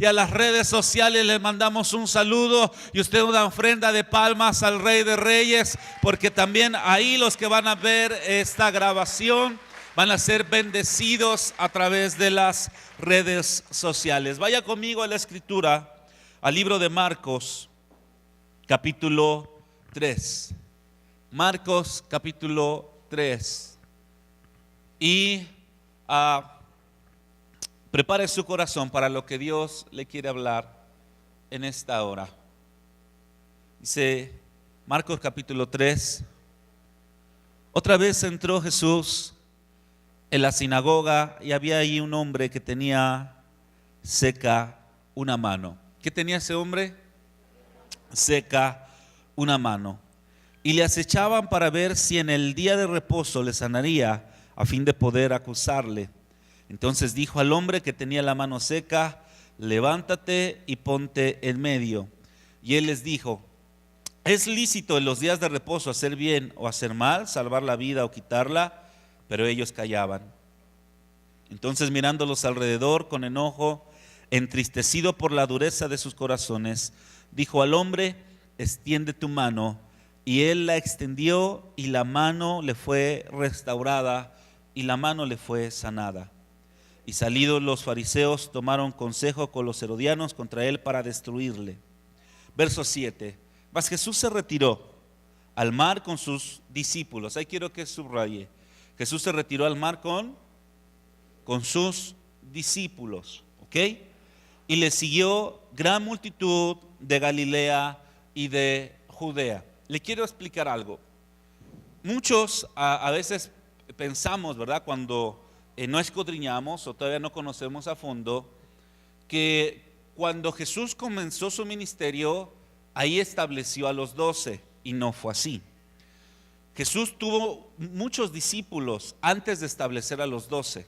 y a las redes sociales les mandamos un saludo y usted una ofrenda de palmas al Rey de Reyes, porque también ahí los que van a ver esta grabación van a ser bendecidos a través de las redes sociales. Vaya conmigo a la escritura, al libro de Marcos, capítulo 3. Marcos, capítulo 3. Y prepare su corazón para lo que Dios le quiere hablar en esta hora. Dice Marcos capítulo 3. Otra vez entró Jesús en la sinagoga y había ahí un hombre que tenía seca una mano. ¿Qué tenía ese hombre? Seca una mano. Y le acechaban para ver si en el día de reposo le sanaría, a fin de poder acusarle. Entonces dijo al hombre que tenía la mano seca: levántate y ponte en medio. Y él les dijo: ¿es lícito en los días de reposo hacer bien o hacer mal, salvar la vida o quitarla? Pero ellos callaban. Entonces, mirándolos alrededor con enojo, entristecido por la dureza de sus corazones, dijo al hombre: extiende tu mano. Y él la extendió y la mano le fue restaurada y la mano le fue sanada. Y salidos los fariseos tomaron consejo con los herodianos contra él para destruirle. Verso 7. Mas Jesús se retiró al mar con sus discípulos. Ahí quiero que subraye. Jesús se retiró al mar con sus discípulos. ¿Ok? Y le siguió gran multitud de Galilea y de Judea. Le quiero explicar algo. Muchos a veces pensamos, ¿verdad?, cuando no escudriñamos o todavía no conocemos a fondo, que cuando Jesús comenzó su ministerio, ahí estableció a los 12, y no fue así. Jesús tuvo muchos discípulos antes de establecer a los 12.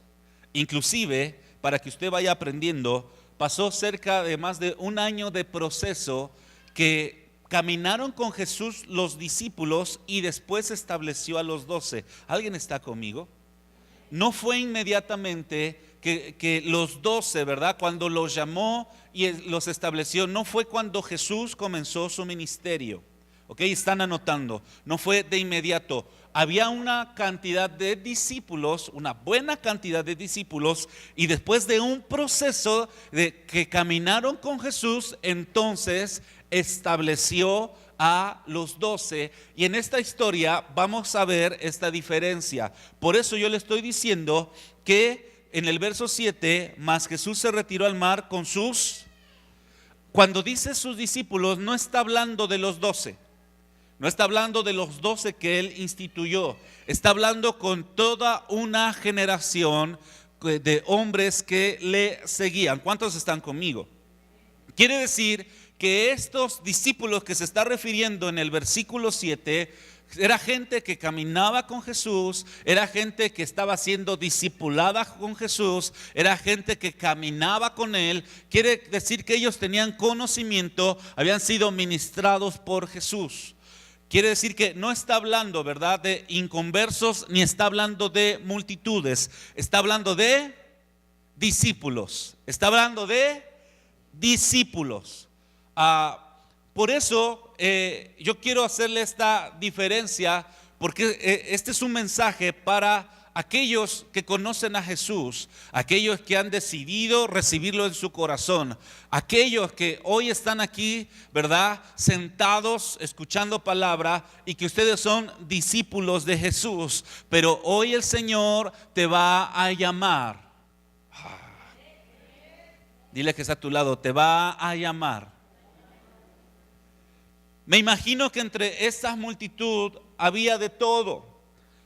Inclusive, para que usted vaya aprendiendo, pasó cerca de más de un año de proceso que caminaron con Jesús los discípulos y después estableció a los 12. ¿Alguien está conmigo? No fue inmediatamente que los 12, ¿verdad?, cuando los llamó y los estableció, no fue cuando Jesús comenzó su ministerio. ¿Ok? Están anotando. No fue de inmediato. Había una cantidad de discípulos, una buena cantidad de discípulos, y después de un proceso de que caminaron con Jesús, entonces estableció a los 12. Y en esta historia vamos a ver esta diferencia. Por eso yo le estoy diciendo que en el verso 7, mas Jesús se retiró al mar con sus... Cuando dice sus discípulos, no está hablando de los 12. No está hablando de los 12 que él instituyó. Está hablando con toda una generación de hombres que le seguían. ¿Cuántos están conmigo? Quiere decir que estos discípulos que se está refiriendo en el versículo 7 era gente que caminaba con Jesús, era gente que estaba siendo discipulada con Jesús, era gente que caminaba con él. Quiere decir que ellos tenían conocimiento, habían sido ministrados por Jesús. Quiere decir que no está hablando, ¿verdad?, de inconversos, ni está hablando de multitudes. Está hablando de discípulos. Está hablando de discípulos. Por eso yo quiero hacerle esta diferencia, porque este es un mensaje para aquellos que conocen a Jesús, aquellos que han decidido recibirlo en su corazón, aquellos que hoy están aquí, ¿verdad?, sentados escuchando palabra, y que ustedes son discípulos de Jesús, pero hoy el Señor te va a llamar. Dile que está a tu lado, te va a llamar. Me imagino que entre esta multitud había de todo.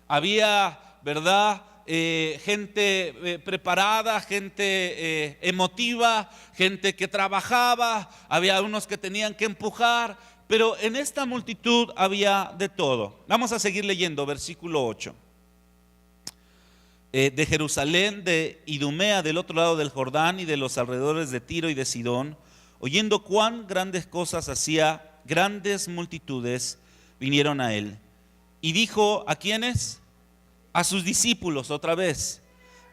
Había, ¿verdad?, gente preparada, gente emotiva, gente que trabajaba, había unos que tenían que empujar, pero en esta multitud había de todo. Vamos a seguir leyendo, versículo 8. De Jerusalén, de Idumea, del otro lado del Jordán, y de los alrededores de Tiro y de Sidón, oyendo cuán grandes cosas hacía, grandes multitudes vinieron a él. Y dijo, ¿a quiénes? A sus discípulos otra vez,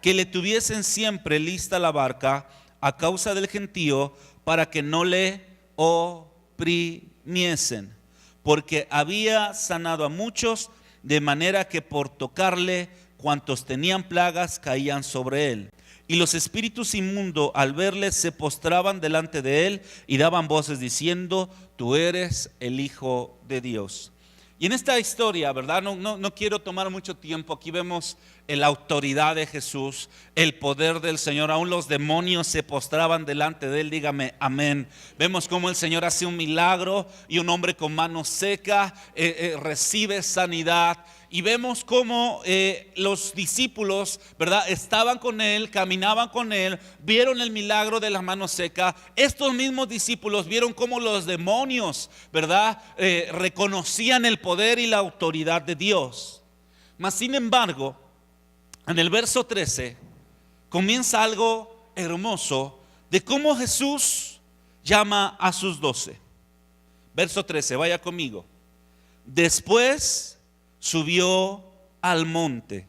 que le tuviesen siempre lista la barca, a causa del gentío para que no le oprimiesen, porque había sanado a muchos, de manera que por tocarle cuantos tenían plagas caían sobre él. Y los espíritus inmundos al verle se postraban delante de él y daban voces diciendo: tú eres el Hijo de Dios. Y en esta historia, ¿verdad? No quiero tomar mucho tiempo. Aquí vemos la autoridad de Jesús, el poder del Señor. Aún los demonios se postraban delante de él. Dígame amén. Vemos cómo el Señor hace un milagro y un hombre con mano seca recibe sanidad. Y vemos cómo los discípulos, ¿verdad?, estaban con él, caminaban con él, vieron el milagro de la mano seca. Estos mismos discípulos vieron cómo los demonios, ¿verdad?, reconocían el poder y la autoridad de Dios. Mas sin embargo, en el verso 13 comienza algo hermoso de cómo Jesús llama a sus 12. Verso 13, vaya conmigo. Después subió al monte.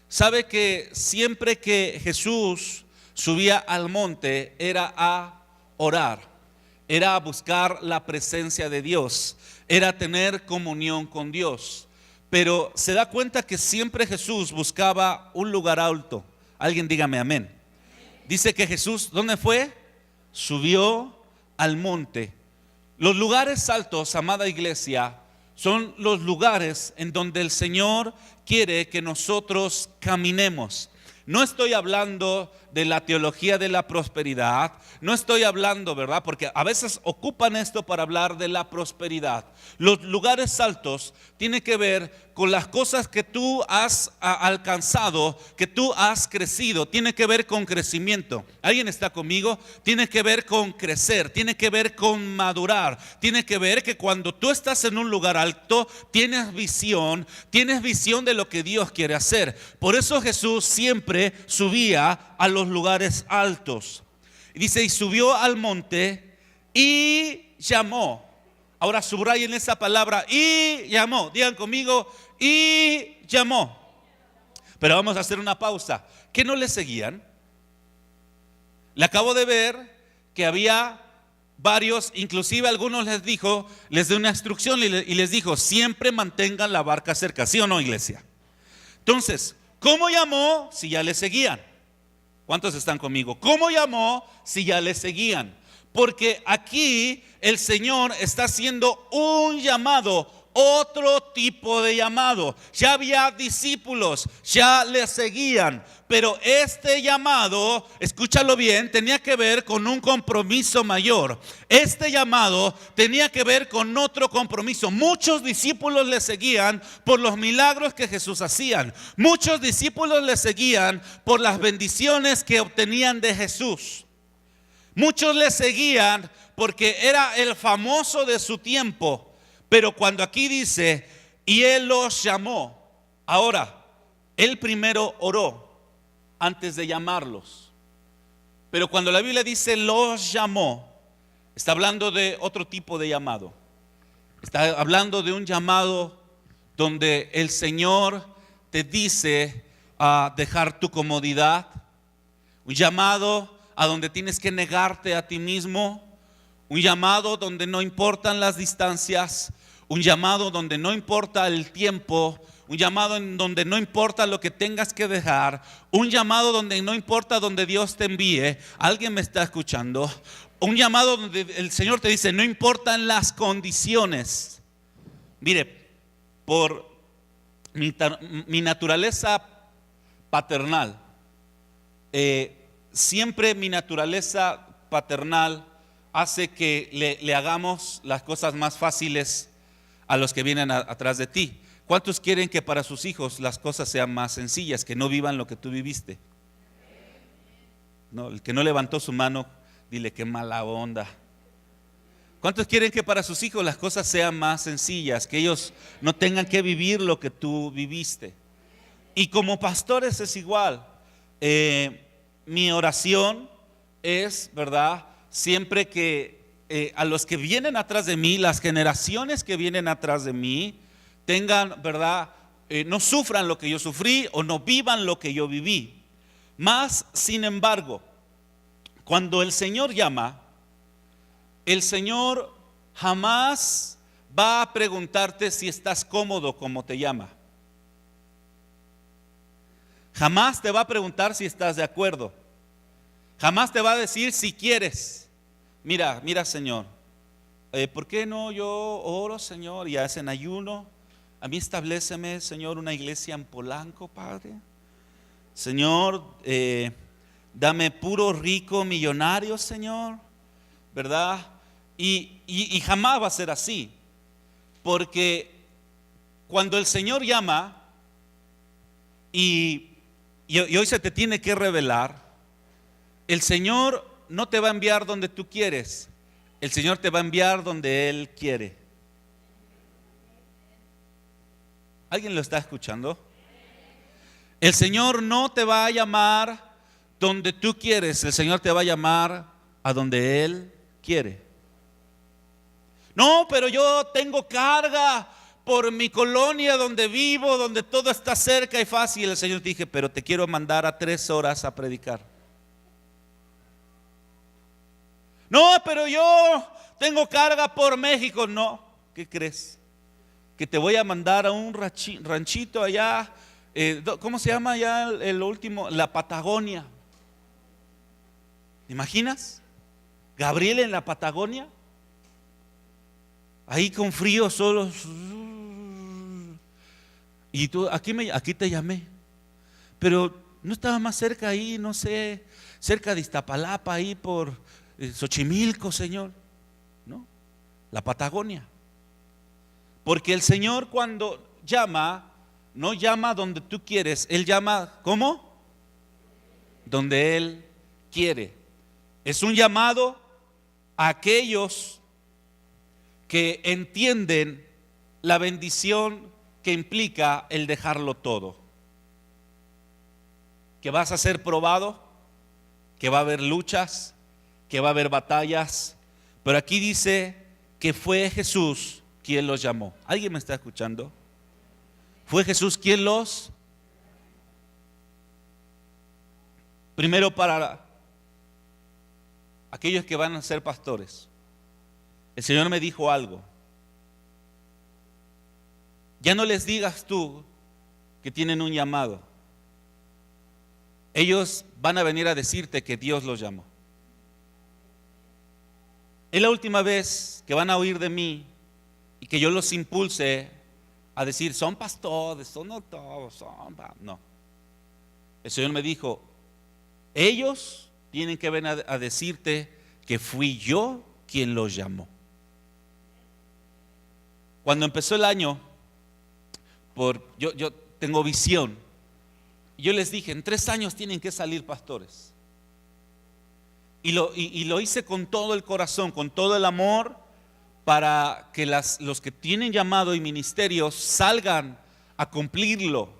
Sabe que siempre que Jesús subía al monte era a orar, era a buscar la presencia de Dios, era tener comunión con Dios. Pero se da cuenta que siempre Jesús buscaba un lugar alto. Alguien dígame amén. Dice que Jesús, ¿dónde fue? Subió al monte. Los lugares altos, amada iglesia, son los lugares en donde el Señor quiere que nosotros caminemos. No estoy hablando de la teología de la prosperidad, no estoy hablando, ¿verdad?, porque a veces ocupan esto para hablar de la prosperidad. Los lugares altos tienen que ver con las cosas que tú has alcanzado, que tú has crecido, tiene que ver con crecimiento. ¿Alguien está conmigo? Tiene que ver con crecer, tiene que ver con madurar, tiene que ver que cuando tú estás en un lugar alto, tienes visión de lo que Dios quiere hacer. Por eso Jesús siempre subía a los lugares altos. Y dice, y subió al monte y llamó. Ahora subrayen esa palabra, y llamó. Digan conmigo, y llamó. Pero vamos a hacer una pausa. ¿Qué no le seguían? Le acabo de ver que había varios, inclusive algunos les dio una instrucción y les dijo, siempre mantengan la barca cerca. ¿Sí o no, iglesia? Entonces, ¿cómo llamó si ya le seguían? ¿Cuántos están conmigo? ¿Cómo llamó si ya le seguían? Porque aquí el Señor está haciendo un llamado, otro tipo de llamado. Ya había discípulos, ya le seguían, pero este llamado, escúchalo bien, tenía que ver con un compromiso mayor. Este llamado tenía que ver con otro compromiso. Muchos discípulos le seguían por los milagros que Jesús hacía. Muchos discípulos le seguían por las bendiciones que obtenían de Jesús. Muchos le seguían porque era el famoso de su tiempo. Pero cuando aquí dice, y él los llamó. Ahora, él primero oró antes de llamarlos. Pero cuando la Biblia dice los llamó, está hablando de otro tipo de llamado. Está hablando de un llamado donde el Señor te dice a dejar tu comodidad. Un llamado a donde tienes que negarte a ti mismo. Un llamado donde no importan las distancias. Un llamado donde no importa el tiempo. Un llamado en donde no importa lo que tengas que dejar. Un llamado donde no importa donde Dios te envíe. ¿Alguien me está escuchando? Un llamado donde el Señor te dice, no importan las condiciones. Mire, por mi naturaleza paternal, siempre mi naturaleza paternal hace que le hagamos las cosas más fáciles a los que vienen atrás de ti. ¿Cuántos quieren que para sus hijos las cosas sean más sencillas, que no vivan lo que tú viviste? No, el que no levantó su mano, dile qué mala onda. ¿Cuántos quieren que para sus hijos las cosas sean más sencillas, que ellos no tengan que vivir lo que tú viviste? Y como pastores es igual. Mi oración es, ¿verdad?, siempre que a los que vienen atrás de mí, las generaciones que vienen atrás de mí, tengan, ¿verdad?, no sufran lo que yo sufrí o no vivan lo que yo viví. Más, sin embargo, Cuando el Señor llama, el Señor jamás va a preguntarte si estás cómodo como te llama. Jamás te va a preguntar si estás de acuerdo. Jamás te va a decir si quieres. Mira, Señor, ¿por qué no yo oro, Señor, y hacen ayuno? A mí establéceme, Señor, una iglesia en Polanco, Padre. Señor, dame puro rico millonario, Señor, ¿verdad? Y jamás va a ser así, porque cuando el Señor llama y hoy se te tiene que revelar, el Señor no te va a enviar donde tú quieres, el Señor te va a enviar donde Él quiere. ¿Alguien lo está escuchando? El Señor no te va a llamar donde tú quieres, el Señor te va a llamar a donde Él quiere. No, pero yo tengo carga por mi colonia donde vivo, donde todo está cerca y fácil. El Señor te dije, pero te quiero mandar a 3 horas a predicar. No, pero yo tengo carga por México. No, ¿qué crees? Que te voy a mandar a un ranchito allá, ¿cómo se llama allá el último? La Patagonia. ¿Te imaginas? Gabriel en la Patagonia, ahí con frío solo. Y tú, aquí te llamé, pero no estaba más cerca ahí, no sé, cerca de Iztapalapa, ahí por Xochimilco, Señor, ¿no? La Patagonia. Porque el Señor cuando llama, no llama donde tú quieres, Él llama, ¿cómo? Donde Él quiere. Es un llamado a aquellos que entienden la bendición que implica el dejarlo todo. Que vas a ser probado, que va a haber luchas, que va a haber batallas, pero aquí dice que fue Jesús quien los llamó. ¿Alguien me está escuchando? Fue Jesús quien los. Primero, para aquellos que van a ser pastores, el Señor me dijo algo. Ya no les digas tú que tienen un llamado. Ellos van a venir a decirte que Dios los llamó. Es la última vez que van a oír de mí y que yo los impulse a decir, son pastores, son no todos, son. No. El Señor me dijo, ellos tienen que venir a decirte que fui yo quien los llamó. Cuando empezó el año, yo tengo visión. Yo les dije, en 3 años tienen que salir pastores. Y lo hice con todo el corazón, con todo el amor, para que los que tienen llamado y ministerios salgan a cumplirlo.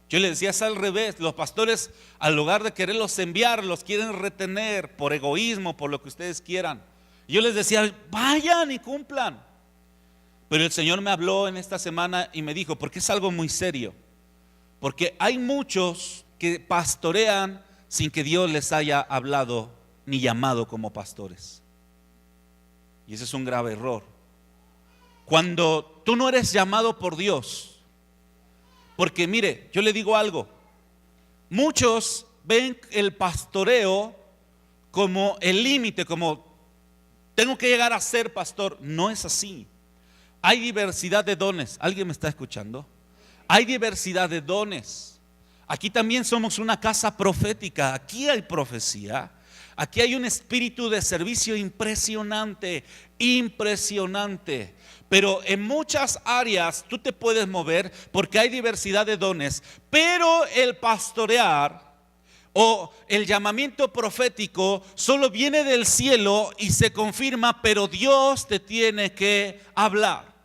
Yo les decía, es al revés. Los pastores, al lugar de quererlos enviar, los quieren retener por egoísmo, por lo que ustedes quieran. Yo les decía, vayan y cumplan. Pero el Señor me habló en esta semana y me dijo, porque es algo muy serio. Porque hay muchos que pastorean sin que Dios les haya hablado ni llamado como pastores. Y ese es un grave error. Cuando tú no eres llamado por Dios, porque mire, yo le digo algo, muchos ven el pastoreo como el límite, como tengo que llegar a ser pastor. No es así. Hay diversidad de dones. ¿Alguien me está escuchando? Hay diversidad de dones. Aquí también somos una casa profética. Aquí hay profecía. Aquí hay un espíritu de servicio impresionante, impresionante. Pero en muchas áreas tú te puedes mover porque hay diversidad de dones. Pero el pastorear o el llamamiento profético solo viene del cielo y se confirma, pero Dios te tiene que hablar.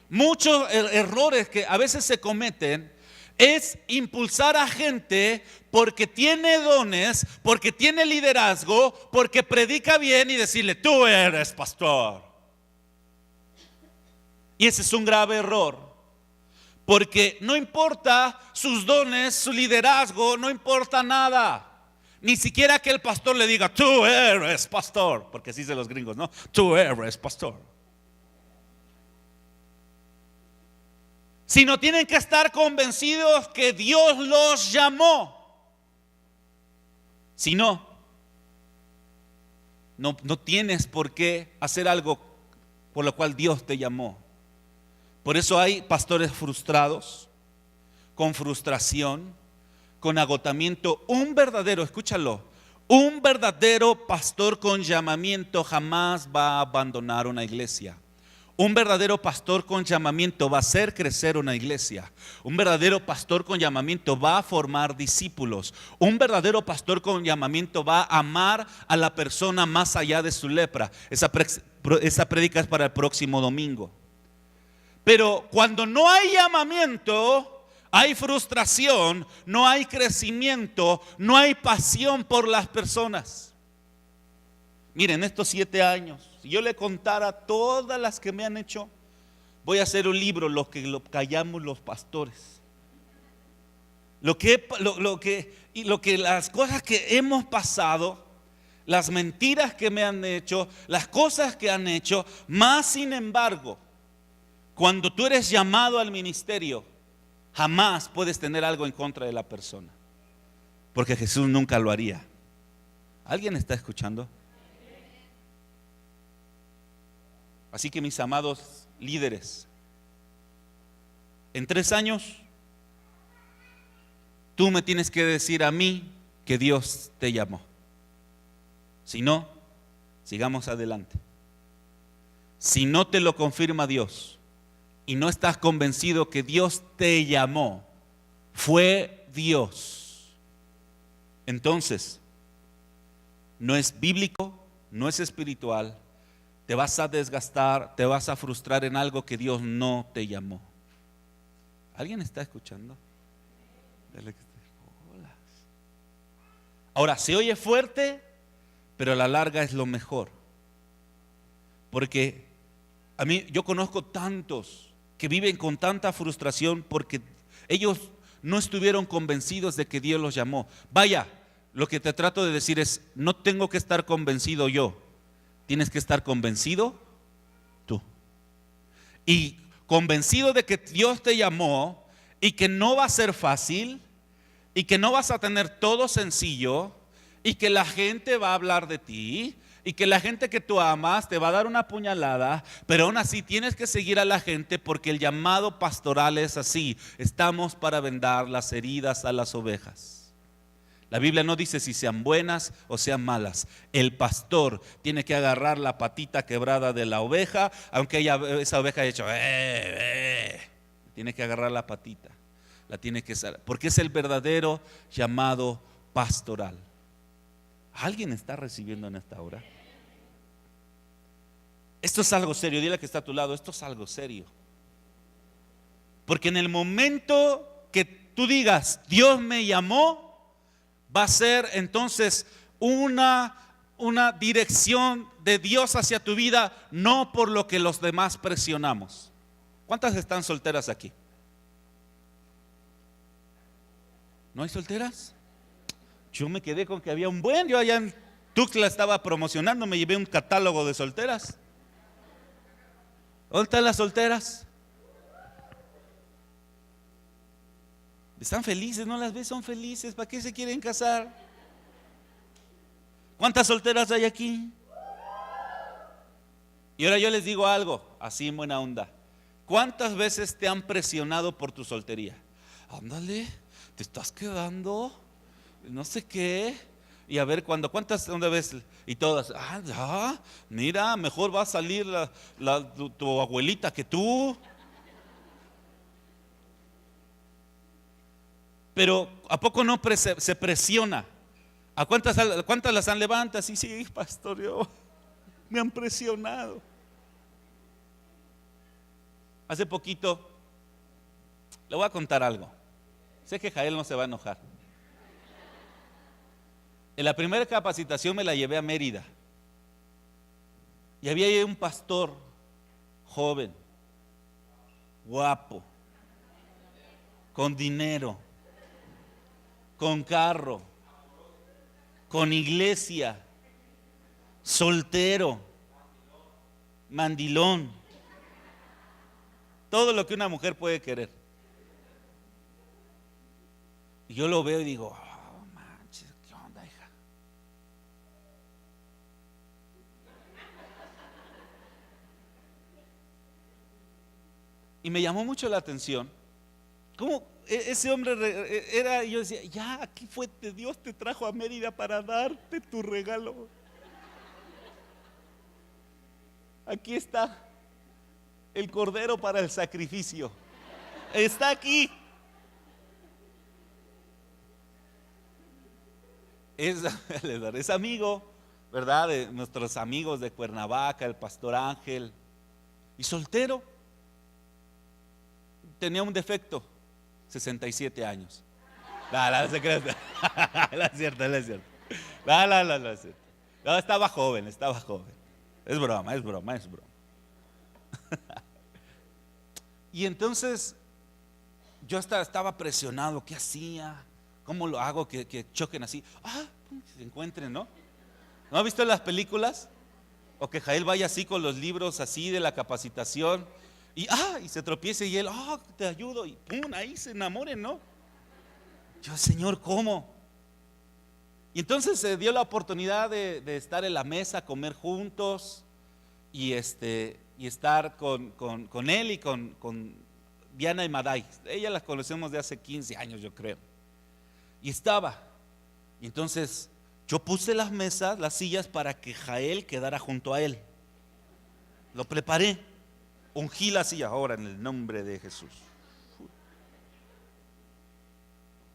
Muchos errores que a veces se cometen es impulsar a gente porque tiene dones, porque tiene liderazgo, porque predica bien y decirle, tú eres pastor. Y ese es un grave error, porque no importa sus dones, su liderazgo, no importa nada. Ni siquiera que el pastor le diga, tú eres pastor, porque así dicen los gringos, ¿no? Tú eres pastor. Sino tienen que estar convencidos que Dios los llamó. Si no, no tienes por qué hacer algo por lo cual Dios te llamó. Por eso hay pastores frustrados, con frustración, con agotamiento. Escúchalo, un verdadero pastor con llamamiento jamás va a abandonar una iglesia. Un verdadero pastor con llamamiento va a hacer crecer una iglesia. Un verdadero pastor con llamamiento va a formar discípulos. Un verdadero pastor con llamamiento va a amar a la persona más allá de su lepra. Esa prédica es para el próximo domingo. Pero cuando no hay llamamiento, hay frustración, no hay crecimiento, no hay pasión por las personas. Miren, estos 7 años, si yo le contara todas las que me han hecho, voy a hacer un libro, lo que callamos los pastores. Las cosas que hemos pasado, las mentiras que me han hecho, las cosas que han hecho, más sin embargo, cuando tú eres llamado al ministerio, jamás puedes tener algo en contra de la persona, porque Jesús nunca lo haría. ¿Alguien está escuchando? Así que mis amados líderes, en 3 años, tú me tienes que decir a mí que Dios te llamó. Si no, sigamos adelante. Si no te lo confirma Dios y no estás convencido que Dios te llamó, fue Dios, entonces no es bíblico, no es espiritual. Te vas a desgastar, te vas a frustrar en algo que Dios no te llamó. ¿Alguien está escuchando? Ahora, se oye fuerte, pero a la larga es lo mejor. Porque yo conozco tantos que viven con tanta frustración porque ellos no estuvieron convencidos de que Dios los llamó. Vaya, lo que te trato de decir es, no tengo que estar convencido yo. Tienes que estar convencido tú. Y convencido de que Dios te llamó y que no va a ser fácil y que no vas a tener todo sencillo y que la gente va a hablar de ti y que la gente que tú amas te va a dar una puñalada, pero aún así tienes que seguir a la gente porque el llamado pastoral es así. Estamos para vendar las heridas a las ovejas. La Biblia no dice si sean buenas o sean malas. El pastor tiene que agarrar la patita quebrada de la oveja, aunque esa oveja haya hecho, tiene que agarrar la patita, la tiene que usar, porque es el verdadero llamado pastoral. ¿Alguien está recibiendo en esta hora? Esto es algo serio. Dile que está a tu lado, esto es algo serio. Porque en el momento que tú digas, Dios me llamó, va a ser entonces una dirección de Dios hacia tu vida, no por lo que los demás presionamos. ¿Cuántas están solteras aquí? ¿No hay solteras? Yo me quedé con que había un buen. Yo allá en Tuxtla estaba promocionando, me llevé un catálogo de solteras. ¿Dónde están las solteras? Están felices, ¿no las ves? Son felices. ¿Para qué se quieren casar? ¿Cuántas solteras hay aquí? Y ahora yo les digo algo, así en buena onda. ¿Cuántas veces te han presionado por tu soltería? Ándale, te estás quedando, no sé qué. Y a ver, ¿cuántas una vez? Y todas, ya, mira, mejor va a salir tu abuelita que tú. Pero ¿a poco no se presiona? ¿A cuántas las han levantado? Sí, pastor, me han presionado. Hace poquito, le voy a contar algo. Sé que Jael no se va a enojar. En la primera capacitación me la llevé a Mérida. Y había ahí un pastor joven, guapo, con dinero, con carro, con iglesia, soltero, mandilón, todo lo que una mujer puede querer. Y yo lo veo y digo, oh, manches, ¿qué onda, hija? Y me llamó mucho la atención cómo ese hombre era. Yo decía, ya, aquí fue, Dios te trajo a Mérida para darte tu regalo. Aquí está el cordero para el sacrificio. Está aquí. Es amigo, ¿verdad? De nuestros amigos de Cuernavaca, el pastor Ángel. Y soltero. Tenía un defecto, 67 años. No es cierto. No es cierto. No, es cierto. No, estaba joven. Es broma. Y entonces yo estaba presionado. ¿Qué hacía? ¿Cómo lo hago que choquen así? Se encuentren, ¿no? ¿No ha visto las películas? O que Jael vaya así con los libros así de la capacitación y se tropiece y él, te ayudo, y pum, ahí se enamoren, ¿no? Yo, Señor, ¿cómo? Y entonces se dio la oportunidad de estar en la mesa, comer juntos y estar con él y con Diana y Maday. Ellas las conocemos de hace 15 años, yo creo. Y entonces yo puse las mesas, las sillas para que Jael quedara junto a él. Lo preparé, ungí la silla ahora en el nombre de Jesús.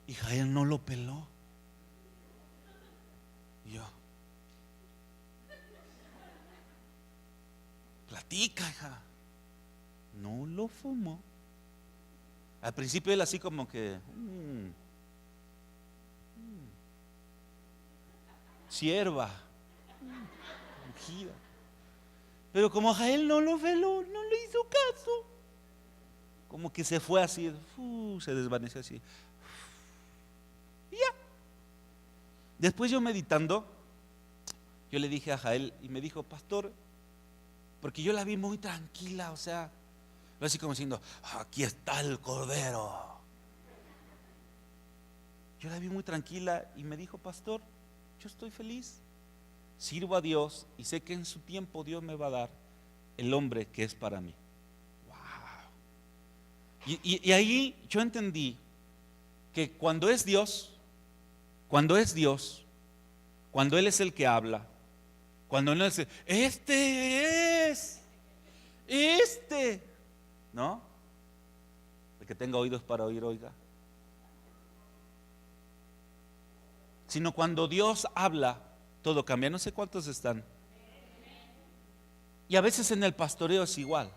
Y Jael no lo peló. Y yo, platica, hija. No lo fumó. Al principio él así como que sierva, ungida. Pero como Jael no lo veló, no le hizo caso, como que se fue así, se desvaneció así. Y ya. Después yo meditando, yo le dije a Jael y me dijo, pastor, porque yo la vi muy tranquila, o sea, así como diciendo, aquí está el cordero. Yo la vi muy tranquila y me dijo, pastor, yo estoy feliz, sirvo a Dios y sé que en su tiempo Dios me va a dar el hombre que es para mí. Wow. Y ahí yo entendí que cuando es Dios, cuando Él es el que habla, cuando Él es ¿no? El que tenga oídos para oír, oiga. Sino cuando Dios habla, todo cambia. No sé cuántos están. Y a veces en el pastoreo es igual.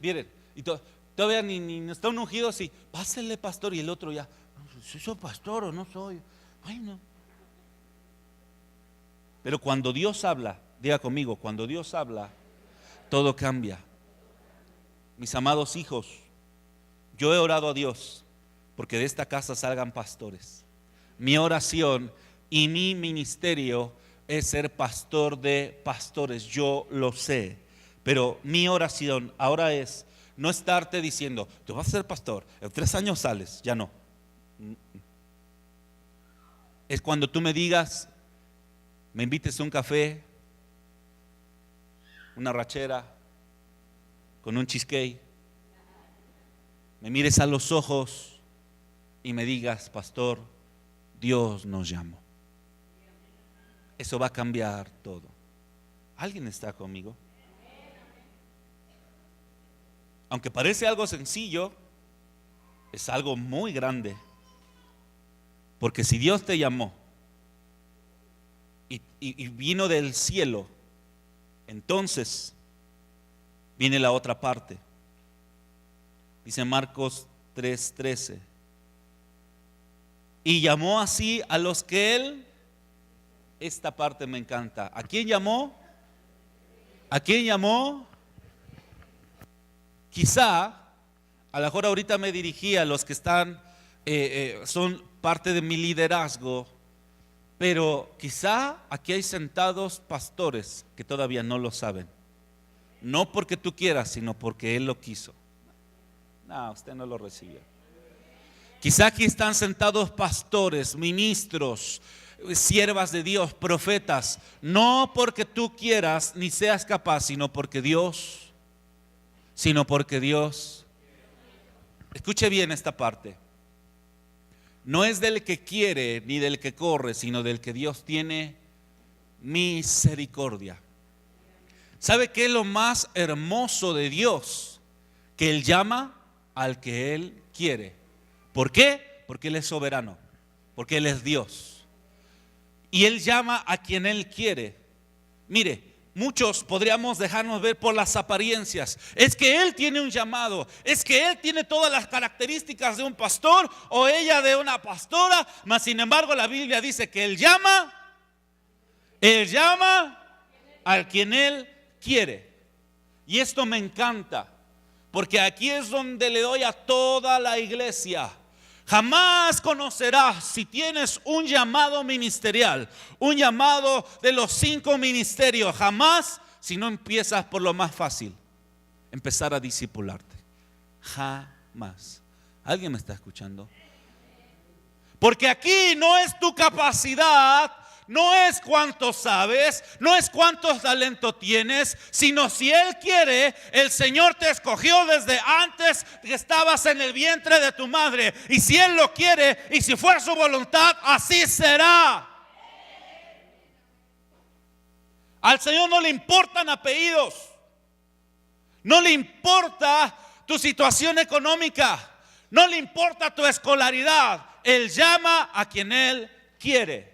Miren, todavía ni está un ungido así. Pásele, pastor, y el otro ya, ¿soy pastor o no soy? Bueno. Pero cuando Dios habla, diga conmigo, cuando Dios habla, todo cambia. Mis amados hijos, yo he orado a Dios porque de esta casa salgan pastores. Mi oración y mi ministerio es ser pastor de pastores, yo lo sé. Pero mi oración ahora es no estarte diciendo, tú vas a ser pastor, en 3 años sales, ya no. Es cuando tú me digas, me invites a un café, una rachera, con un cheesecake, me mires a los ojos y me digas, pastor, Dios nos llamó. Eso va a cambiar todo. ¿Alguien está conmigo? Aunque parece algo sencillo, es algo muy grande. Porque si Dios te llamó y vino del cielo, entonces viene la otra parte. Dice Marcos 3:13. Y llamó así a los que Él, esta parte me encanta. ¿A quién llamó? ¿A quién llamó? Quizá, a lo mejor ahorita me dirigí a los que están, son parte de mi liderazgo Pero quizá aquí hay sentados pastores que todavía no lo saben. No porque tú quieras, sino porque Él lo quiso. No, usted no lo recibió. Quizá aquí están sentados pastores, ministros, siervas de Dios, profetas. No porque tú quieras ni seas capaz, sino porque Dios. Escuche bien esta parte. No es del que quiere ni del que corre, sino del que Dios tiene misericordia. ¿Sabe qué es lo más hermoso de Dios? Que Él llama al que Él quiere. ¿Por qué? Porque Él es soberano, porque Él es Dios. Y Él llama a quien Él quiere. Mire, muchos podríamos dejarnos ver por las apariencias. Es que él tiene un llamado, es que él tiene todas las características de un pastor o ella de una pastora, mas sin embargo la Biblia dice que él llama al quien él quiere. Y esto me encanta, porque aquí es donde le doy a toda la iglesia. Jamás conocerás si tienes un llamado ministerial, un llamado de los 5 ministerios. Jamás si no empiezas por lo más fácil, empezar a discipularte. Jamás. ¿Alguien me está escuchando? Porque aquí no es tu capacidad, no es cuánto sabes, no es cuántos talentos tienes, sino si Él quiere, el Señor te escogió desde antes que estabas en el vientre de tu madre. Y si Él lo quiere y si fue su voluntad, así será. Al Señor no le importan apellidos, no le importa tu situación económica, no le importa tu escolaridad. Él llama a quien Él quiere.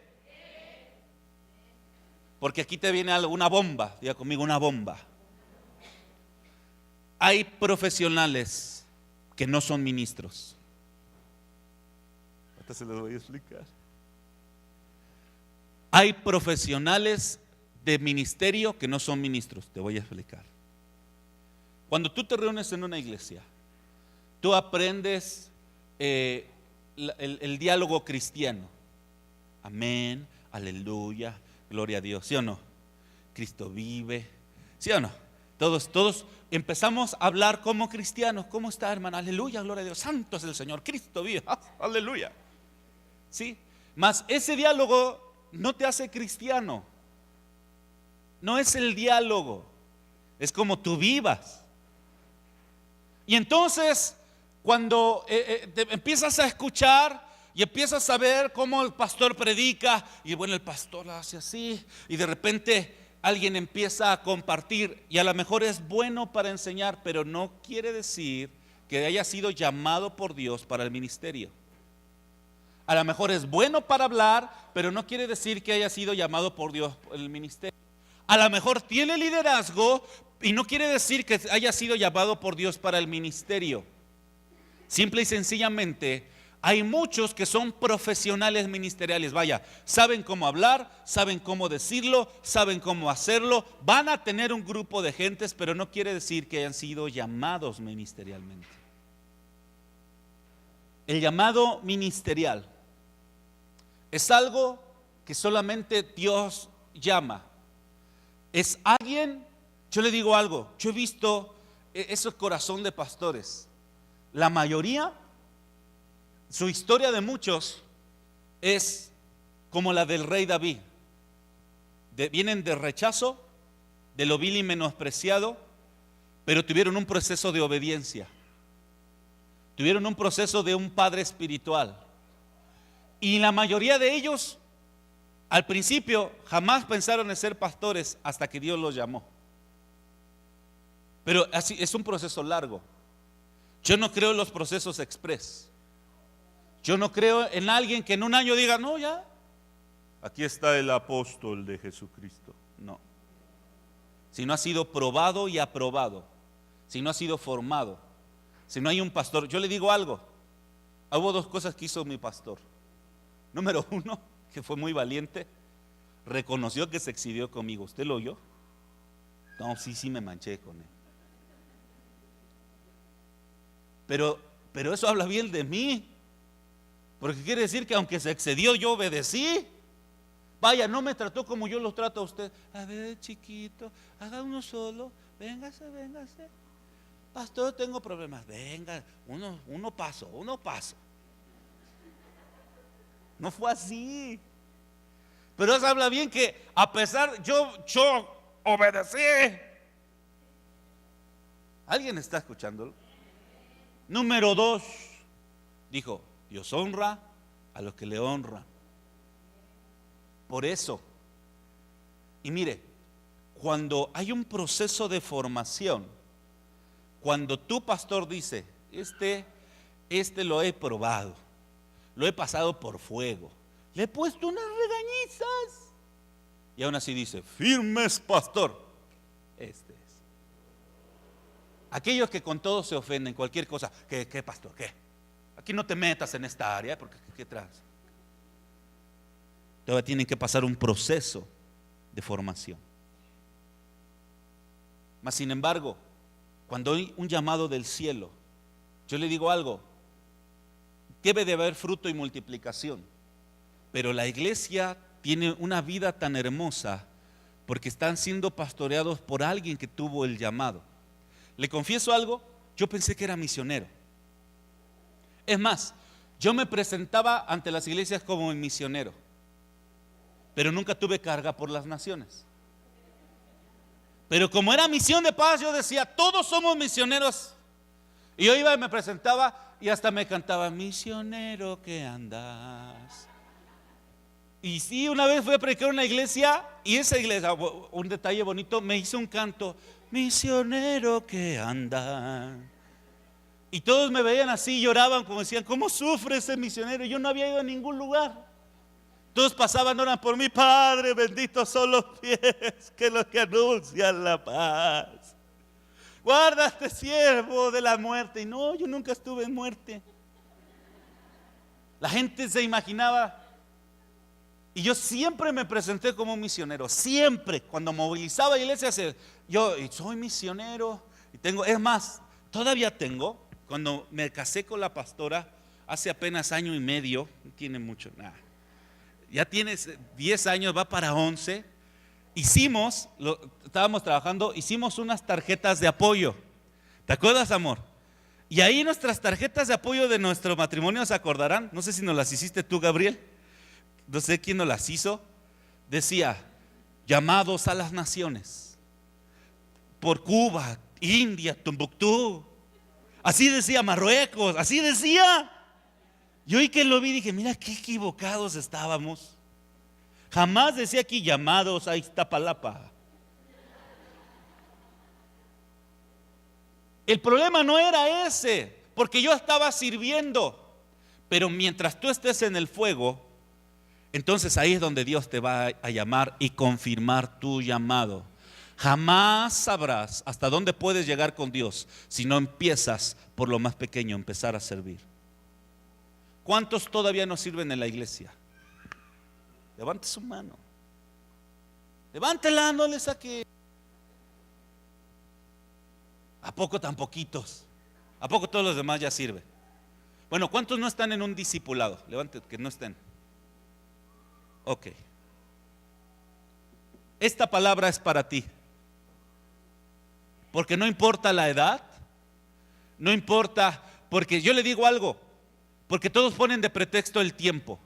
Porque aquí te viene una bomba, diga conmigo, una bomba. Hay profesionales que no son ministros. Ahorita se los voy a explicar. Hay profesionales de ministerio que no son ministros, te voy a explicar. Cuando tú te reúnes en una iglesia, tú aprendes el diálogo cristiano. Amén, aleluya, gloria a Dios, ¿sí o no? Cristo vive, ¿sí o no? Todos empezamos a hablar como cristianos. ¿Cómo está, hermano? Aleluya, gloria a Dios, santo es el Señor, Cristo vive, aleluya. ¿Sí? Mas ese diálogo no te hace cristiano. No es el diálogo, es como tú vivas. Y entonces, cuando te empiezas a escuchar y empiezas a ver cómo el pastor predica, y bueno, el pastor hace así, y de repente alguien empieza a compartir, y a lo mejor es bueno para enseñar, pero no quiere decir que haya sido llamado por Dios para el ministerio. A lo mejor es bueno para hablar, pero no quiere decir que haya sido llamado por Dios para el ministerio. A lo mejor tiene liderazgo y no quiere decir que haya sido llamado por Dios para el ministerio. Simple y sencillamente, hay muchos que son profesionales ministeriales. Vaya, saben cómo hablar, saben cómo decirlo, saben cómo hacerlo. Van a tener un grupo de gentes, pero no quiere decir que hayan sido llamados ministerialmente. El llamado ministerial es algo que solamente Dios llama. Es alguien, yo le digo algo, yo he visto ese corazón de pastores. La mayoría, su historia de muchos es como la del rey David. Vienen de rechazo, de lo vil y menospreciado, pero tuvieron un proceso de obediencia. Tuvieron un proceso de un padre espiritual. Y la mayoría de ellos, al principio, jamás pensaron en ser pastores hasta que Dios los llamó. Pero así es un proceso largo. Yo no creo en los procesos express. Yo no creo en alguien que en un año diga, no, ya, aquí está el apóstol de Jesucristo. No. Si no ha sido probado y aprobado, si no ha sido formado, si no hay un pastor. Yo le digo algo, hubo 2 cosas que hizo mi pastor. Número 1, que fue muy valiente, reconoció que se exhibió conmigo. ¿Usted lo oyó? No, sí me manché con él. Pero eso habla bien de mí, porque quiere decir que aunque se excedió, yo obedecí. Vaya, no me trató como yo los trato a usted. A ver, chiquito, haga uno solo. Véngase, véngase. Pastor, tengo problemas. Venga, uno paso. No fue así. Pero eso habla bien que a pesar, yo obedecí. ¿Alguien está escuchándolo? Número 2, dijo, Dios honra a los que le honran. Por eso, y mire, cuando hay un proceso de formación, cuando tu pastor dice, este lo he probado, lo he pasado por fuego, le he puesto unas regañizas, y aún así dice, firmes pastor, este es. Aquellos que con todo se ofenden, cualquier cosa, ¿qué pastor? ¿Qué? Aquí no te metas en esta área, porque ¿qué traes? Todavía tienen que pasar un proceso de formación. Mas sin embargo, cuando hay un llamado del cielo, yo le digo algo, debe de haber fruto y multiplicación, pero la iglesia tiene una vida tan hermosa porque están siendo pastoreados por alguien que tuvo el llamado. Le confieso algo, yo pensé que era misionero. Es más, yo me presentaba ante las iglesias como misionero, pero nunca tuve carga por las naciones. Pero como era misión de paz, yo decía, todos somos misioneros. Y yo iba y me presentaba y hasta me cantaba, misionero que andas. Y sí, una vez fui a predicar en una iglesia, y esa iglesia, un detalle bonito, me hizo un canto, misionero que anda. Y todos me veían así, lloraban, como decían, ¿cómo sufre ese misionero? Yo no había ido a ningún lugar. Todos pasaban, oran por mi Padre, benditos son los pies que los que anuncian la paz. Guarda a este siervo de la muerte. Y no, yo nunca estuve en muerte. La gente se imaginaba. Y yo siempre me presenté como misionero. Siempre, cuando movilizaba iglesias, yo soy misionero. Y tengo, es más, todavía tengo, cuando me casé con la pastora, hace apenas año y medio, no tiene mucho, nada. Ya tienes 10 años, va para 11. Estábamos trabajando, hicimos unas tarjetas de apoyo. ¿Te acuerdas, amor? Y ahí nuestras tarjetas de apoyo de nuestro matrimonio, ¿se acordarán? No sé si nos las hiciste tú, Gabriel. No sé quién nos las hizo. Decía, llamados a las naciones. Por Cuba, India, Tombuctú. Así decía Marruecos, así decía. Yo hoy que lo vi dije, mira qué equivocados estábamos. Jamás decía aquí llamados a Iztapalapa. El problema no era ese, porque yo estaba sirviendo. Pero mientras tú estés en el fuego, entonces ahí es donde Dios te va a llamar y confirmar tu llamado. Jamás sabrás hasta dónde puedes llegar con Dios si no empiezas por lo más pequeño, empezar a servir. ¿Cuántos todavía no sirven en la iglesia? Levante su mano. Levántela, no le saque. ¿A poco tan poquitos? ¿A poco todos los demás ya sirven? Bueno, ¿cuántos no están en un discipulado? Levante, que no estén. Ok. Esta palabra es para ti. Porque no importa la edad, no importa, porque yo le digo algo, porque todos ponen de pretexto el tiempo.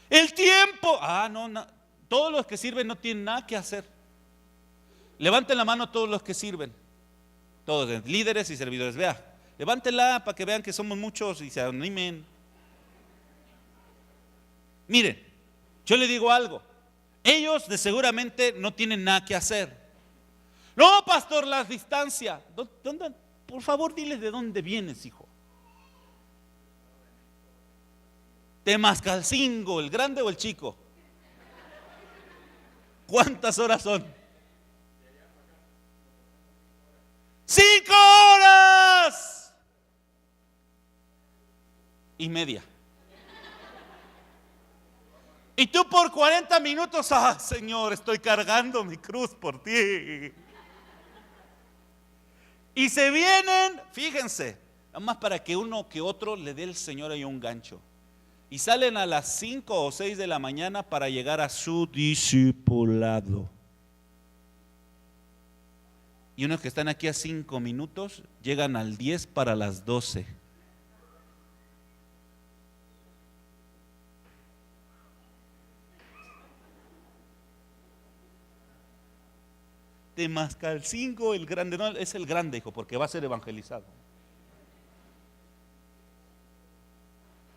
El tiempo. No, todos los que sirven no tienen nada que hacer. Levanten la mano todos los que sirven. Todos, líderes y servidores. Vea, levántenla para que vean que somos muchos y se animen. Miren, yo le digo algo. Ellos de seguramente no tienen nada que hacer. No, pastor, las distancias. ¿Dónde? Por favor, diles de dónde vienes, hijo. Temascalcingo, ¿el grande o el chico? ¿Cuántas horas son? 5 horas y media. Y tú por 40 minutos, Señor, estoy cargando mi cruz por ti. Y se vienen, fíjense, nada más para que uno que otro le dé el Señor ahí un gancho. y salen a las 5 o 6 de la mañana para llegar a su discipulado. Y unos que están aquí a 5 minutos llegan al 10 para las 12. Temascalcingo, el grande, no, es el grande, hijo, porque va a ser evangelizado.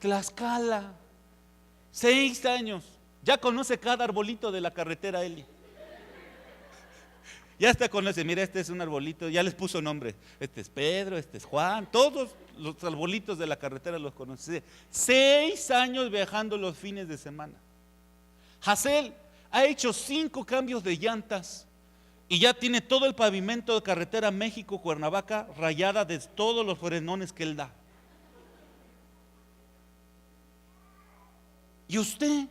Tlaxcala, 6 años, ya conoce cada arbolito de la carretera Eli. Ya está conoce, mira, este es un arbolito, ya les puso nombre. Este es Pedro, este es Juan, todos los arbolitos de la carretera los conoce. 6 años viajando los fines de semana. Hazel ha hecho 5 cambios de llantas y ya tiene todo el pavimento de carretera México-Cuernavaca rayada de todos los frenones que él da. ¿Y usted?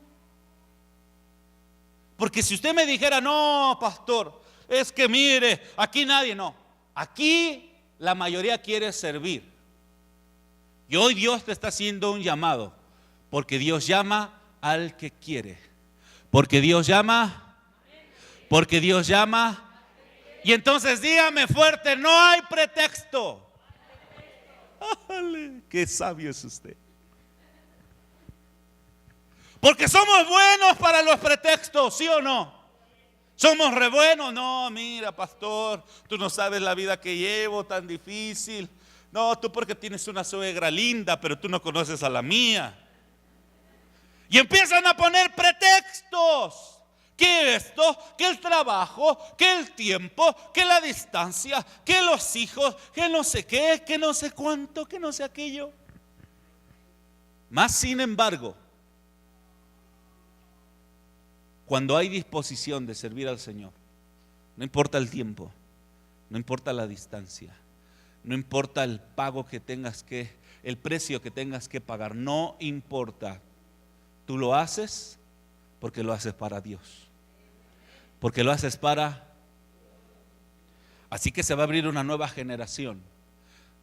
Porque si usted me dijera, no, pastor, es que mire, aquí nadie, no. Aquí la mayoría quiere servir. Y hoy Dios te está haciendo un llamado, porque Dios llama al que quiere. Porque Dios llama, porque Dios llama. Y entonces dígame fuerte, no hay pretexto. ¡Ájale! ¡Qué sabio es usted! Porque somos buenos para los pretextos, ¿sí o no? Somos re buenos. No, mira, pastor, tú no sabes la vida que llevo tan difícil. No, tú porque tienes una suegra linda, pero tú no conoces a la mía. Y empiezan a poner pretextos. Que esto, que el trabajo, que el tiempo, que la distancia, que los hijos, que no sé qué, que no sé cuánto, que no sé aquello. Más sin embargo, cuando hay disposición de servir al Señor, no importa el tiempo, no importa la distancia, no importa el pago que tengas que, el precio que tengas que pagar, no importa. Tú lo haces porque lo haces para Dios. Porque lo haces para. Así que se va a abrir una nueva generación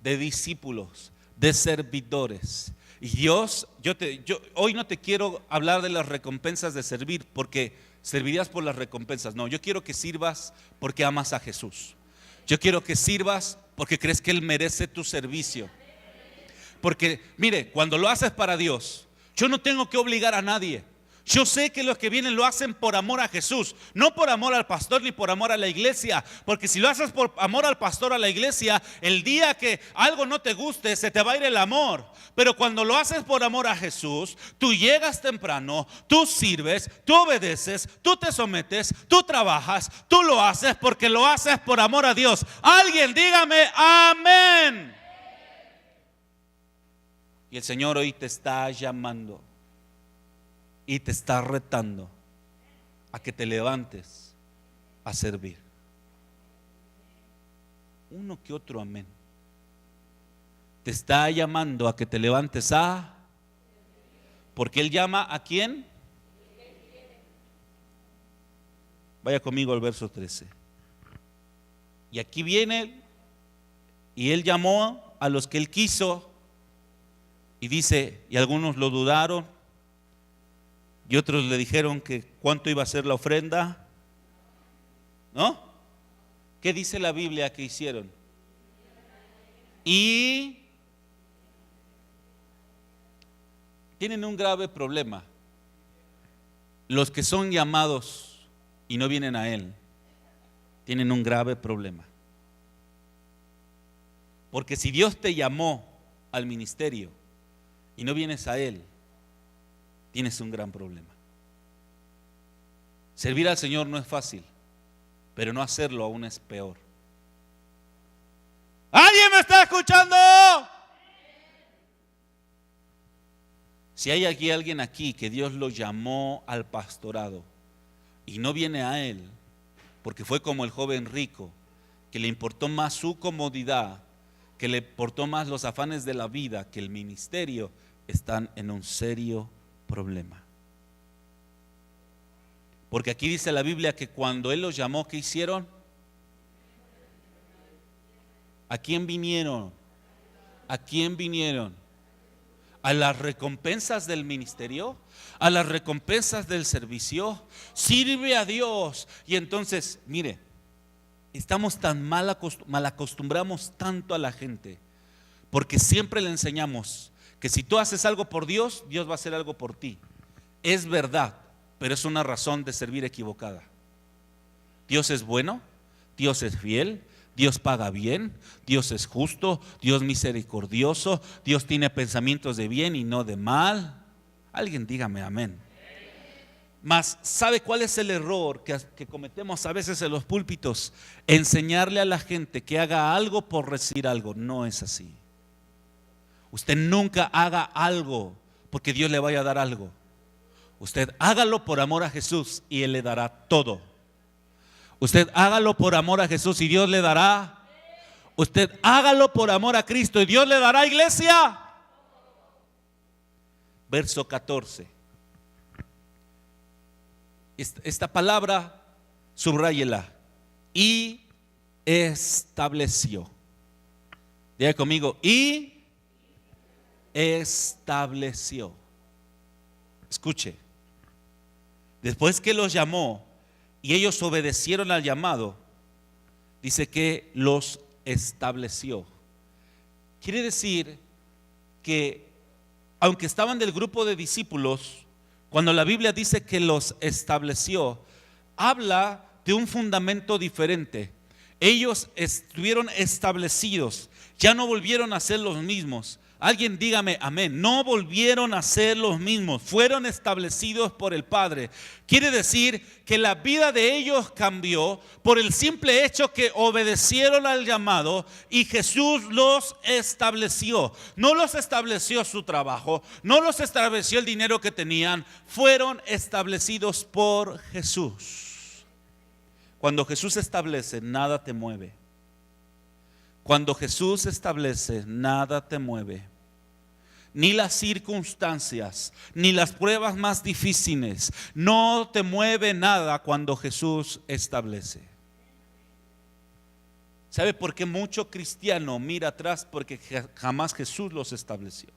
de discípulos, de servidores. Y Dios, yo hoy no te quiero hablar de las recompensas de servir, porque servirías por las recompensas. No, yo quiero que sirvas porque amas a Jesús. Yo quiero que sirvas porque crees que Él merece tu servicio. Porque, mire, cuando lo haces para Dios, yo no tengo que obligar a nadie. Yo sé que los que vienen lo hacen por amor a Jesús, no por amor al pastor ni por amor a la iglesia. Porque si lo haces por amor al pastor, a la iglesia, el día que algo no te guste, se te va a ir el amor. Pero cuando lo haces por amor a Jesús, tú llegas temprano, tú sirves, tú obedeces, tú te sometes, tú trabajas, tú lo haces porque lo haces por amor a Dios. Alguien dígame amén. Y el Señor hoy te está llamando y te está retando a que te levantes a servir. Uno que otro amén. Te está llamando a que te levantes a. Porque Él llama ¿a quién? Vaya conmigo al verso 13. Y aquí viene, y Él llamó a los que Él quiso, y dice, y algunos lo dudaron, y otros le dijeron que cuánto iba a ser la ofrenda. ¿No? ¿Qué dice la Biblia que hicieron? Y tienen un grave problema. Los que son llamados y no vienen a Él, tienen un grave problema. Porque si Dios te llamó al ministerio y no vienes a Él, tienes un gran problema. Servir al Señor no es fácil, pero no hacerlo aún es peor. ¿Alguien me está escuchando? Si hay aquí alguien aquí que Dios lo llamó al pastorado y no viene a Él, porque fue como el joven rico, que le importó más su comodidad, que le importó más los afanes de la vida que el ministerio, están en un serio problema. Porque aquí dice la Biblia que cuando Él los llamó, ¿qué hicieron? ¿A quién vinieron? ¿A quién vinieron? a las recompensas del ministerio, a las recompensas del servicio. Sirve a Dios. Y entonces, mire, estamos tan mal acostumbramos tanto a la gente, porque siempre le enseñamos que si tú haces algo por Dios, Dios va a hacer algo por ti. Es verdad, pero es una razón de servir equivocada. Dios es bueno, Dios es fiel, Dios paga bien, Dios es justo, Dios misericordioso, Dios tiene pensamientos de bien y no de mal. Alguien dígame amén. Mas, ¿sabe cuál es el error que cometemos a veces en los púlpitos? Enseñarle a la gente que haga algo por recibir algo. No es así. Usted nunca haga algo porque Dios le vaya a dar algo. Usted hágalo por amor a Jesús y Él le dará todo. Usted hágalo por amor a Jesús y Dios le dará. Usted hágalo por amor a Cristo y Dios le dará, iglesia. Verso 14. Esta palabra, subráyela. Y estableció. Diga conmigo, y estableció. Escuche. Después que los llamó y ellos obedecieron al llamado, dice que los estableció. Quiere decir que aunque estaban del grupo de discípulos, cuando la Biblia dice que los estableció, habla de un fundamento diferente. Ellos estuvieron establecidos, ya no volvieron a ser los mismos. Alguien dígame amén. No volvieron a ser los mismos, fueron establecidos por el Padre. Quiere decir que la vida de ellos cambió por el simple hecho que obedecieron al llamado y Jesús los estableció. No los estableció su trabajo, no los estableció el dinero que tenían, fueron establecidos por Jesús. Cuando Jesús establece, nada te mueve. Cuando Jesús establece, nada te mueve. Ni las circunstancias, ni las pruebas más difíciles. No te mueve nada cuando Jesús establece. ¿Sabe por qué mucho cristiano mira atrás? Porque jamás Jesús los estableció.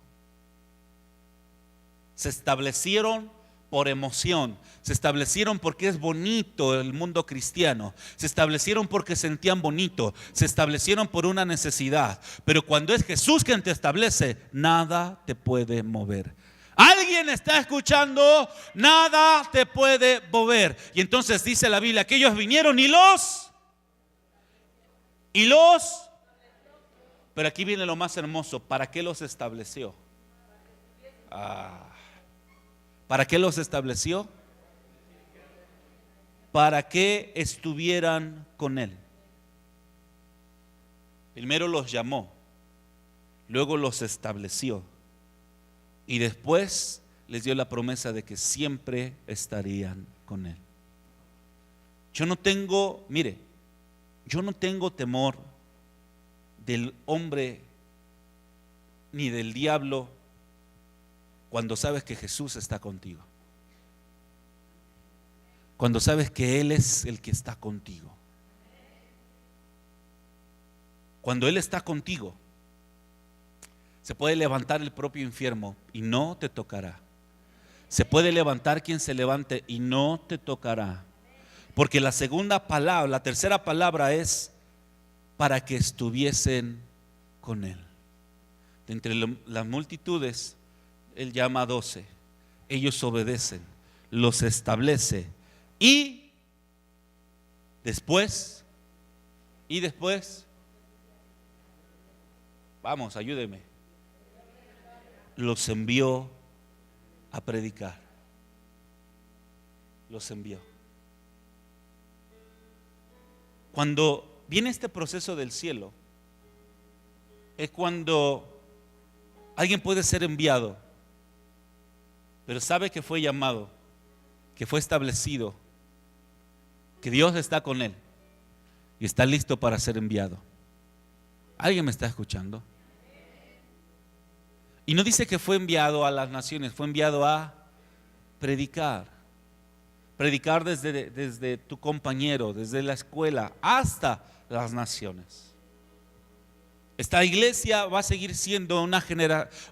Se establecieron por emoción, se establecieron porque es bonito el mundo cristiano, se establecieron porque sentían bonito, se establecieron por una necesidad. Pero cuando es Jesús quien te establece, nada te puede mover. ¿Alguien está escuchando? Nada te puede mover. Y entonces dice la Biblia que ellos vinieron pero aquí viene lo más hermoso. ¿Para qué los estableció? ¿Para qué los estableció? Para que estuvieran con Él. Primero los llamó, luego los estableció y después les dio la promesa de que siempre estarían con Él. Yo no tengo temor del hombre ni del diablo cuando sabes que Jesús está contigo. Cuando sabes que Él es el que está contigo. Cuando Él está contigo, se puede levantar el propio infierno y no te tocará. Se puede levantar quien se levante y no te tocará. Porque la tercera palabra es para que estuviesen con Él. De entre las multitudes, Él llama a 12, ellos obedecen, los establece y después, vamos, ayúdeme, los envió a predicar, los envió. Cuando viene este proceso del cielo, es cuando alguien puede ser enviado, pero sabe que fue llamado, que fue establecido, que Dios está con él y está listo para ser enviado. ¿Alguien me está escuchando? Y no dice que fue enviado a las naciones, fue enviado a predicar. Predicar desde tu compañero, desde la escuela hasta las naciones. Esta iglesia va a seguir siendo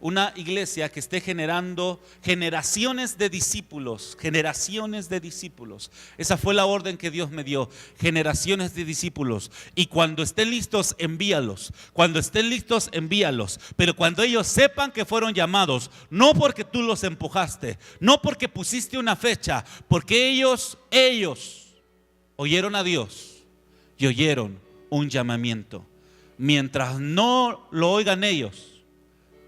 una iglesia que esté generando generaciones de discípulos, generaciones de discípulos. Esa fue la orden que Dios me dio, generaciones de discípulos. Y cuando estén listos, envíalos. Cuando estén listos, envíalos. Pero cuando ellos sepan que fueron llamados, no porque tú los empujaste, no porque pusiste una fecha, porque ellos oyeron a Dios y oyeron un llamamiento. Mientras no lo oigan ellos,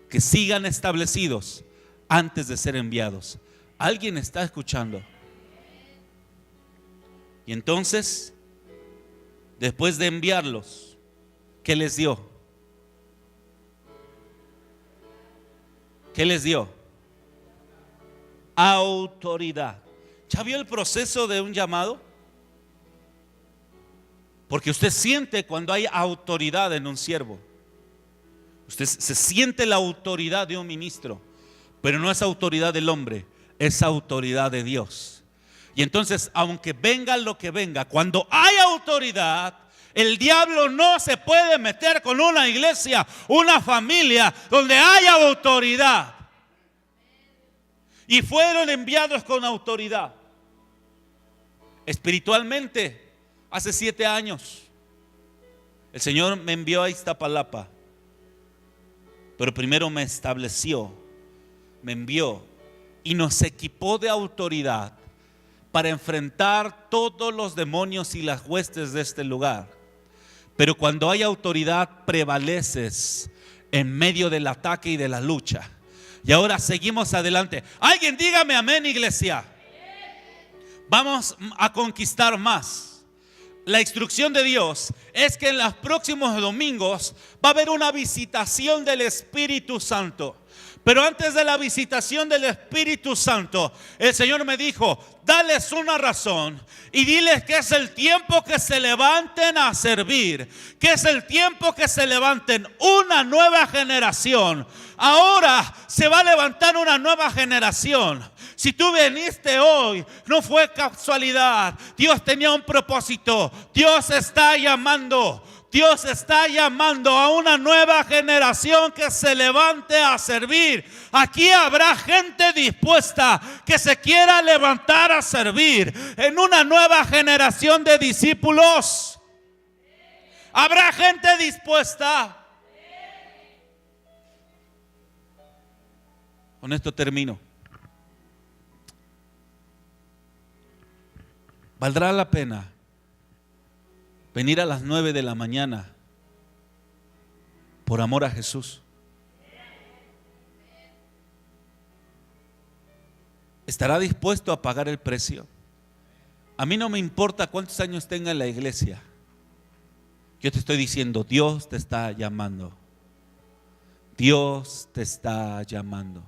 que sigan establecidos antes de ser enviados. ¿Alguien está escuchando? Y entonces, después de enviarlos, ¿qué les dio? ¿Qué les dio? Autoridad. ¿Ya vio el proceso de un llamado? Porque usted siente cuando hay autoridad en un siervo. Usted se siente la autoridad de un ministro, pero no es autoridad del hombre, es autoridad de Dios. Y entonces, aunque venga lo que venga, cuando hay autoridad, el diablo no se puede meter con una iglesia, una familia donde haya autoridad. Y fueron enviados con autoridad. Espiritualmente, hace 7 años, el Señor me envió a Iztapalapa, pero primero me estableció, me envió y nos equipó de autoridad para enfrentar todos los demonios y las huestes de este lugar. Pero cuando hay autoridad, prevaleces en medio del ataque y de la lucha. Y ahora seguimos adelante. Alguien dígame amén, iglesia. Vamos a conquistar más. La instrucción de Dios es que en los próximos domingos va a haber una visitación del Espíritu Santo. Pero antes de la visitación del Espíritu Santo, el Señor me dijo: dales una razón y diles que es el tiempo que se levanten a servir, que es el tiempo que se levanten una nueva generación. Ahora se va a levantar una nueva generación. Si tú viniste hoy, no fue casualidad. Dios tenía un propósito. Dios está llamando. Dios está llamando a una nueva generación que se levante a servir. Aquí habrá gente dispuesta que se quiera levantar a servir en una nueva generación de discípulos. Habrá gente dispuesta. Con esto termino. ¿Valdrá la pena venir a las 9 de la mañana por amor a Jesús? ¿Estará dispuesto a pagar el precio? A mí no me importa cuántos años tenga en la iglesia. Yo te estoy diciendo, Dios te está llamando. Dios te está llamando.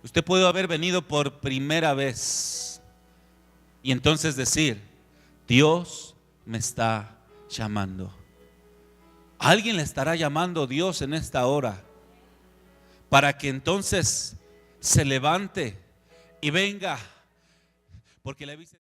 Usted puede haber venido por primera vez y entonces decir: Dios me está llamando. Alguien le estará llamando Dios en esta hora para que entonces se levante y venga, porque le avise.